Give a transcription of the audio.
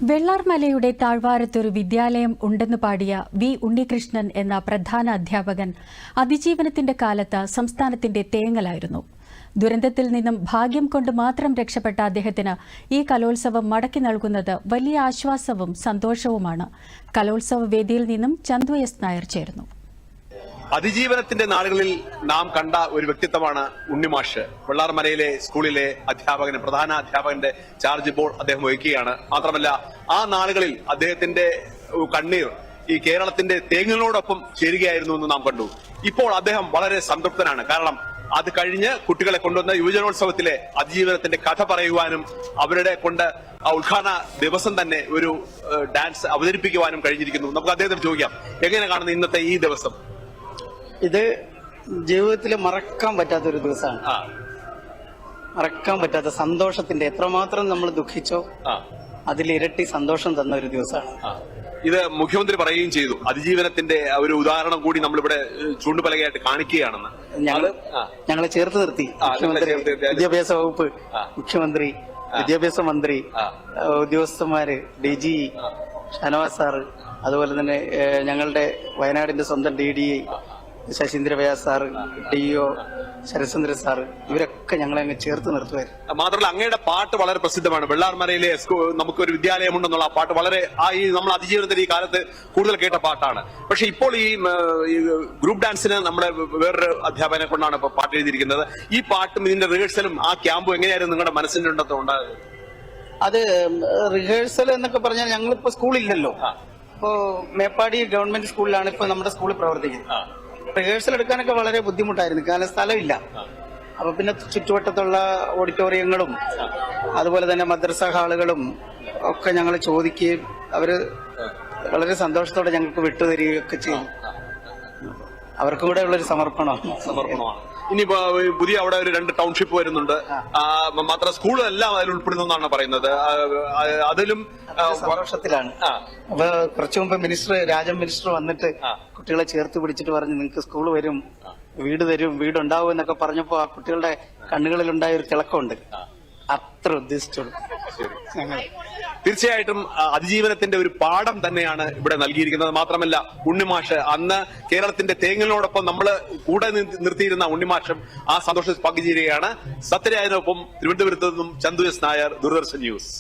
വെള്ളാർമലയുടെ താഴ്വാരത്തൊരു വിദ്യാലയം ഉണ്ടെന്ന് പാടിയ വി ഉണ്ണികൃഷ്ണൻ എന്ന പ്രധാന അധ്യാപകൻ അതിജീവനത്തിന്റെ കാലത്ത് സംസ്ഥാനത്തിന്റെ തേങ്ങലായിരുന്നു. ദുരന്തത്തിൽ നിന്നും ഭാഗ്യം കൊണ്ട് മാത്രം രക്ഷപ്പെട്ട അദ്ദേഹത്തിന് ഈ കലോത്സവം മടക്കി നൽകുന്നത് വലിയ ആശ്വാസവും സന്തോഷവുമാണ്. കലോത്സവ വേദിയിൽ നിന്നും ചന്തു എസ് നായർ ചേരുന്നു. അതിജീവനത്തിന്റെ നാളുകളിൽ നാം കണ്ട ഒരു വ്യക്തിത്വമാണ് ഉണ്ണിമാഷ്. വെള്ളാർമലയിലെ സ്കൂളിലെ അധ്യാപകന്, പ്രധാന അധ്യാപകന്റെ ചാർജ് ഇപ്പോൾ അദ്ദേഹം വഹിക്കുകയാണ്. മാത്രമല്ല, ആ നാളുകളിൽ അദ്ദേഹത്തിന്റെ കണ്ണീർ ഈ കേരളത്തിന്റെ തേങ്ങകളോടൊപ്പം ചേരുകയായിരുന്നു എന്ന് നാം കണ്ടു. ഇപ്പോൾ അദ്ദേഹം വളരെ സംതൃപ്തനാണ്. കാരണം അത് കഴിഞ്ഞ് കുട്ടികളെ കൊണ്ടുവന്ന യുവജനോത്സവത്തിലെ അതിജീവനത്തിന്റെ കഥ പറയുവാനും അവരുടെ കൊണ്ട് ആ ഉദ്ഘാടന ദിവസം തന്നെ ഒരു ഡാൻസ് അവതരിപ്പിക്കുവാനും കഴിഞ്ഞിരിക്കുന്നു. നമുക്ക് അദ്ദേഹത്തിന് ചോദിക്കാം, എങ്ങനെ കാണുന്നു ഇന്നത്തെ ഈ ദിവസം? ഇത് ജീവിതത്തിൽ മറക്കാൻ പറ്റാത്തൊരു ദിവസമാണ്. മറക്കാൻ പറ്റാത്ത സന്തോഷത്തിന്റെ, എത്രമാത്രം നമ്മൾ ദുഃഖിച്ചോ അതിലിരട്ടി സന്തോഷം തന്ന ഒരു ദിവസമാണ്. ഇത് മുഖ്യമന്ത്രി പറയുകയും ചെയ്തു. അതിജീവനത്തിന്റെ ഒരു ഉദാഹരണം കൂടി നമ്മളിവിടെ ചൂണ്ടുപലകയായിട്ട് കാണിക്കുകയാണെന്ന്. ഞങ്ങളെ ചേർത്ത് നിർത്തി മുഖ്യമന്ത്രി, വിദ്യാഭ്യാസ വകുപ്പ്, മുഖ്യമന്ത്രി, വിദ്യാഭ്യാസ മന്ത്രി, ഉദ്യോഗസ്ഥന്മാര്, DG ഷാനവാസ് സാറ്, അതുപോലെ തന്നെ ഞങ്ങളുടെ വയനാടിന്റെ സ്വന്തം DDI Sasheendra Vyas sir, DO Sarathchandra sir, ഇവരൊക്കെ ഞങ്ങളെ അങ്ങ് ചേർത്ത് നിർത്തുമായിരുന്നു. മാത്രമല്ല, അങ്ങയുടെ പാട്ട് വളരെ പ്രസിദ്ധമാണ്. വെള്ളാർമലയിലെ നമുക്കൊരു വിദ്യാലയമുണ്ടെന്നുള്ള ആ പാട്ട് വളരെ നമ്മൾ അതിജീവനത്തിന്റെ ഈ കാലത്ത് കൂടുതൽ കേട്ട പാട്ടാണ്. പക്ഷെ ഇപ്പോൾ ഈ ഗ്രൂപ്പ് ഡാൻസിന് നമ്മുടെ വേറൊരു അധ്യാപകനെ കൊണ്ടാണ് ഇപ്പൊ പാട്ട് എഴുതിയിരിക്കുന്നത്. ഈ പാട്ടും ഇതിന്റെ റിഹേഴ്സലും ആ ക്യാമ്പും എങ്ങനെയായിരുന്നു നിങ്ങളുടെ മനസ്സിന്റെ ഉണ്ടായത്? അത് റിഹേഴ്സൽ എന്നൊക്കെ പറഞ്ഞാൽ ഞങ്ങളിപ്പോ സ്കൂളില്ലല്ലോ. ഇപ്പോ മേപ്പാടി ഗവൺമെന്റ് സ്കൂളിലാണ് ഇപ്പൊ നമ്മുടെ സ്കൂളിൽ പ്രവർത്തിക്കുന്നത്. റിഹേഴ്സൽ എടുക്കാനൊക്കെ വളരെ ബുദ്ധിമുട്ടായിരുന്നു, കാരണം സ്ഥലമില്ല. അപ്പൊ പിന്നെ ചുറ്റുവട്ടത്തുള്ള ഓഡിറ്റോറിയങ്ങളും അതുപോലെ തന്നെ മദ്രസ ഹാളുകളും ഒക്കെ ഞങ്ങൾ ചോദിക്കുകയും അവര് വളരെ സന്തോഷത്തോടെ ഞങ്ങൾക്ക് വിട്ടുതരികയൊക്കെ ചെയ്യും. അവർക്കും കൂടെ ഉള്ളൊരു സമർപ്പണമാണ്. ഇനിയിപ്പോ പുതിയ അവിടെ ഒരു 2 ടൗൺഷിപ്പ് വരുന്നുണ്ട്. മാത്രം സ്കൂളെല്ലാം അതിൽ ഉൾപ്പെടുന്നതാണ് പറയുന്നത്. അതിലും സന്തോഷത്തിലാണ്. അപ്പൊ കുറച്ചു മുമ്പ് രാജൻ മിനിസ്റ്റർ വന്നിട്ട് കുട്ടികളെ ചേർത്ത് പിടിച്ചിട്ട് പറഞ്ഞു, നിങ്ങൾക്ക് സ്കൂൾ വരും, വീട് തരും, വീടുണ്ടാവും എന്നൊക്കെ പറഞ്ഞപ്പോ ആ കുട്ടികളുടെ കണ്ണുകളിലുണ്ടായ ഒരു തിളക്കമുണ്ട്. അത്ര ഉദ്ദേശിച്ചുള്ളൂ. തീർച്ചയായിട്ടും അതിജീവനത്തിന്റെ ഒരു പാഠം തന്നെയാണ് ഇവിടെ നൽകിയിരിക്കുന്നത്. മാത്രമല്ല, ഉണ്ണിമാഷ് അന്ന് കേരളത്തിന്റെ തേങ്ങലിനോടൊപ്പം നമ്മൾ കൂടെ നിർത്തിയിരുന്ന ഉണ്ണിമാഷും ആ സന്തോഷത്തിൽ പങ്കുചേരുകയാണ്. സത്യരാജനൊപ്പം തിരുവനന്തപുരത്ത് നിന്നും ചന്തു എസ് നായർ, ദൂരദർശൻ ന്യൂസ്.